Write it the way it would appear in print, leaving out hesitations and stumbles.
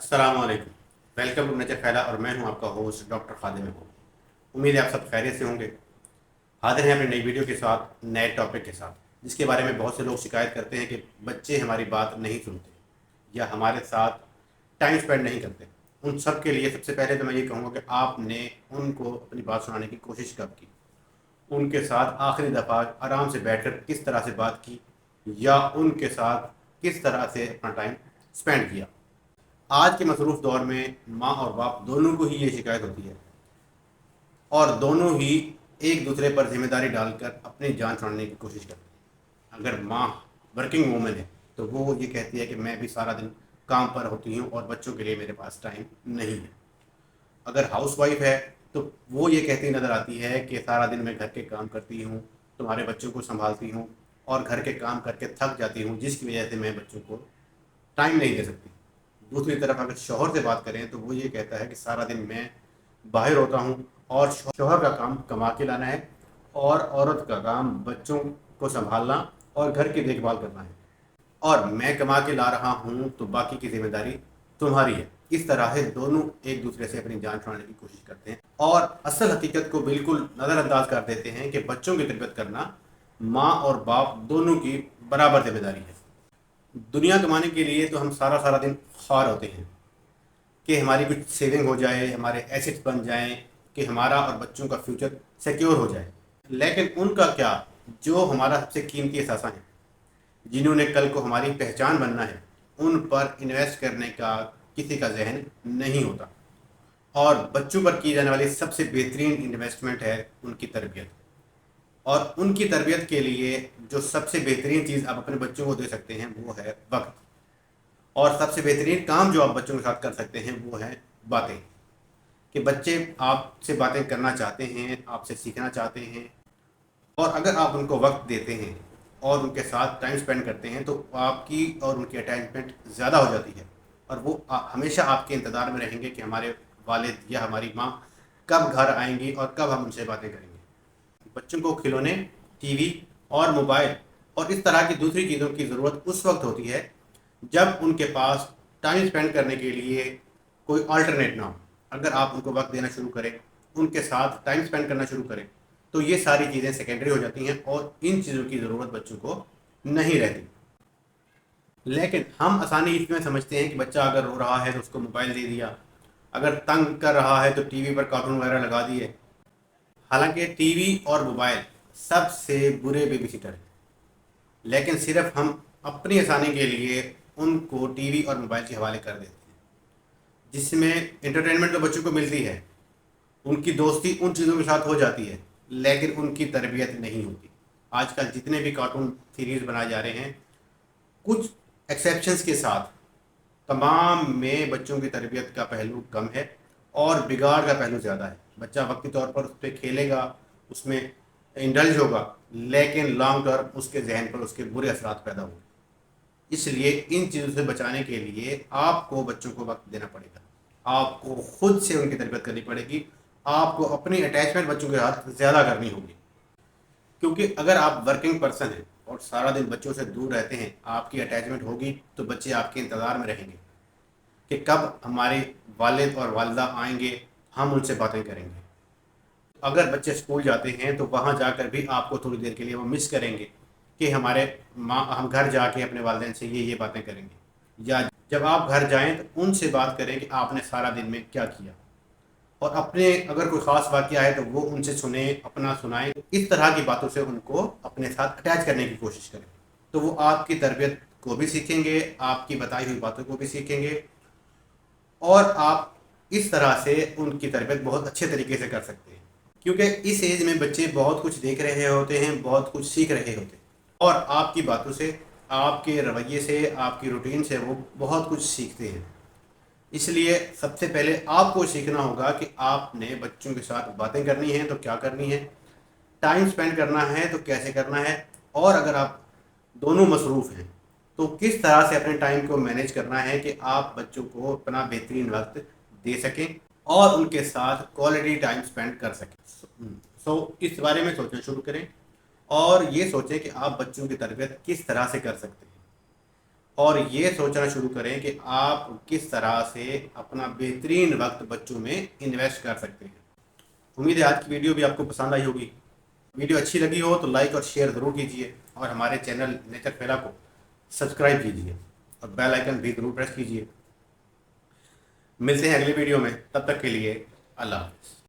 अस्सलाम वालेकुम। Welcome to nature फैला और मैं हूं आपका होस्ट डॉक्टर खादिम हूँ। उम्मीद है आप सब खैरियत से होंगे। हाजिर हैं अपनी नई वीडियो के साथ, नए टॉपिक के साथ, जिसके बारे में बहुत से लोग शिकायत करते हैं कि बच्चे हमारी बात नहीं सुनते या हमारे साथ टाइम स्पेंड नहीं करते। उन सब के लिए सबसे पहले तो मैं ये कहूँगा कि आपने उनको अपनी बात सुनाने की कोशिश कब की, उनके साथ आखिरी दफ़ा आराम से बैठकर किस तरह से बात की या उनके साथ किस तरह से अपना टाइम स्पेंड किया। आज के मसरूफ़ दौर में माँ और बाप दोनों को ही ये शिकायत होती है और दोनों ही एक दूसरे पर जिम्मेदारी डालकर अपनी जान छुड़ाने की कोशिश करते हैं। अगर माँ वर्किंग वूमेन है तो वो ये कहती है कि मैं भी सारा दिन काम पर होती हूँ और बच्चों के लिए मेरे पास टाइम नहीं है। अगर हाउस वाइफ है तो वो ये कहती नज़र आती है कि सारा दिन मैं घर के काम करती हूँ, तुम्हारे बच्चों को संभालती हूँ और घर के काम करके थक जाती हूँ, जिसकी वजह से मैं बच्चों को टाइम नहीं दे सकती। दूसरी तरफ अगर शौहर से बात करें तो वो ये कहता है कि सारा दिन मैं बाहर होता हूँ और शौहर का काम कमा के लाना है और औरत का काम बच्चों को संभालना और घर की देखभाल करना है, और मैं कमा के ला रहा हूँ तो बाकी की जिम्मेदारी तुम्हारी है। इस तरह से दोनों एक दूसरे से अपनी जान छुड़ाने की कोशिश करते हैं और असल हकीकत को बिल्कुल नज़रअंदाज कर देते हैं कि बच्चों की तरबियत करना माँ और बाप दोनों की बराबर जिम्मेदारी है। दुनिया कमाने के लिए तो हम सारा सारा दिन ख्वार होते हैं कि हमारी कुछ सेविंग हो जाए, हमारे एसेट्स बन जाएं, कि हमारा और बच्चों का फ्यूचर सिक्योर हो जाए। लेकिन उनका क्या, जो हमारा सबसे कीमती असासा है, जिन्होंने कल को हमारी पहचान बनना है, उन पर इन्वेस्ट करने का किसी का जहन नहीं होता। और बच्चों पर की जाने वाली सबसे बेहतरीन इन्वेस्टमेंट है उनकी तरबियत। और उनकी तरबियत के लिए जो सबसे बेहतरीन चीज़ आप अपने बच्चों को दे सकते हैं वो है वक्त। और सबसे बेहतरीन काम जो आप बच्चों के साथ कर सकते हैं वो है बातें। कि बच्चे आपसे बातें करना चाहते हैं, आपसे सीखना चाहते हैं, और अगर आप उनको वक्त देते हैं और उनके साथ टाइम स्पेंड करते हैं तो आपकी और उनकी अटैचमेंट ज़्यादा हो जाती है और वो हमेशा आपके इंतज़ार में रहेंगे कि हमारे वालिद या हमारी माँ कब घर आएंगी और कब हम उनसे बातें करेंगे। बच्चों को खिलौने, टीवी और मोबाइल और इस तरह की दूसरी चीज़ों की ज़रूरत उस वक्त होती है जब उनके पास टाइम स्पेंड करने के लिए कोई अल्टरनेट ना हो। अगर आप उनको वक्त देना शुरू करें, उनके साथ टाइम स्पेंड करना शुरू करें, तो ये सारी चीज़ें सेकेंडरी हो जाती हैं और इन चीज़ों की ज़रूरत बच्चों को नहीं रहती। लेकिन हम आसानी इसमें समझते हैं कि बच्चा अगर रो रहा है तो उसको मोबाइल दे दिया, अगर तंग कर रहा है तो टीवी पर कार्टून वगैरह लगा दिए। हालांकि टीवी और मोबाइल सबसे बुरे बेबी सिटर हैं, लेकिन सिर्फ हम अपनी आसानी के लिए उनको टीवी और मोबाइल के हवाले कर देते हैं, जिसमें एंटरटेनमेंट तो बच्चों को मिलती है, उनकी दोस्ती उन चीज़ों के साथ हो जाती है, लेकिन उनकी तरबियत नहीं होती। आजकल जितने भी कार्टून सीरीज़ बनाए जा रहे हैं, कुछ एक्सेप्शंस के साथ, तमाम में बच्चों की तरबियत का पहलू कम है और बिगाड़ का पहलू ज़्यादा है। बच्चा वक्ती तौर पर उस पर खेलेगा, उसमें इंडल्ज होगा, लेकिन लॉन्ग टर्म उसके जहन पर उसके बुरे असरात पैदा होंगे। इसलिए इन चीज़ों से बचाने के लिए आपको बच्चों को वक्त देना पड़ेगा, आपको खुद से उनकी तरबियत करनी पड़ेगी, आपको अपनी अटैचमेंट बच्चों के साथ ज़्यादा करनी होगी। क्योंकि अगर आप वर्किंग पर्सन हैं और सारा दिन बच्चों से दूर रहते हैं, आपकी अटैचमेंट होगी तो बच्चे आपके इंतज़ार में रहेंगे कि कब हमारे वालिद और वालिदा आएंगे, हम उनसे बातें करेंगे। अगर बच्चे स्कूल जाते हैं तो वहाँ जाकर भी आपको थोड़ी देर के लिए वो मिस करेंगे कि हमारे माँ, हम घर जाके अपने वालिदैन से ये बातें करेंगे। या जब आप घर जाएं तो उनसे बात करें कि आपने सारा दिन में क्या किया, और अपने अगर कोई ख़ास वाक़या है तो वो उनसे सुने, अपना सुनाएं। इस तरह की बातों से उनको अपने साथ अटैच करने की कोशिश करें, तो वो आपकी तरबियत को भी सीखेंगे, आपकी बताई हुई बातों को भी सीखेंगे, और आप इस तरह से उनकी तरबियत बहुत अच्छे तरीके से कर सकते हैं। क्योंकि इस एज में बच्चे बहुत कुछ देख रहे होते हैं, बहुत कुछ सीख रहे होते हैं, और आपकी बातों से, आपके रवैये से, आपकी रूटीन से वो बहुत कुछ सीखते हैं। इसलिए सबसे पहले आपको सीखना होगा कि आपने बच्चों के साथ बातें करनी हैं तो क्या करनी है, टाइम स्पेंड करना है तो कैसे करना है, और अगर आप दोनों मसरूफ़ हैं तो किस तरह से अपने टाइम को मैनेज करना है कि आप बच्चों को अपना बेहतरीन वक्त दे सकें और उनके साथ क्वालिटी टाइम स्पेंड कर सकें। इस बारे में सोचना शुरू करें और ये सोचें कि आप बच्चों की तरबियत किस तरह से कर सकते हैं। اور یہ سوچنا شروع کریں کہ آپ کس طرح سے اپنا بہترین وقت بچوں میں انویسٹ کر سکتے ہیں۔ امید ہے آج کی ویڈیو بھی آپ کو پسند آئی ہوگی۔ ویڈیو اچھی لگی ہو تو لائک اور شیئر ضرور کیجیے، اور ہمارے چینل نیچر فیلا کو سبسکرائب کیجیے اور بیل آئیکن بھی ضرور پریس کیجیے۔ ملتے ہیں اگلی ویڈیو میں، تب تک کے لیے اللہ حافظ۔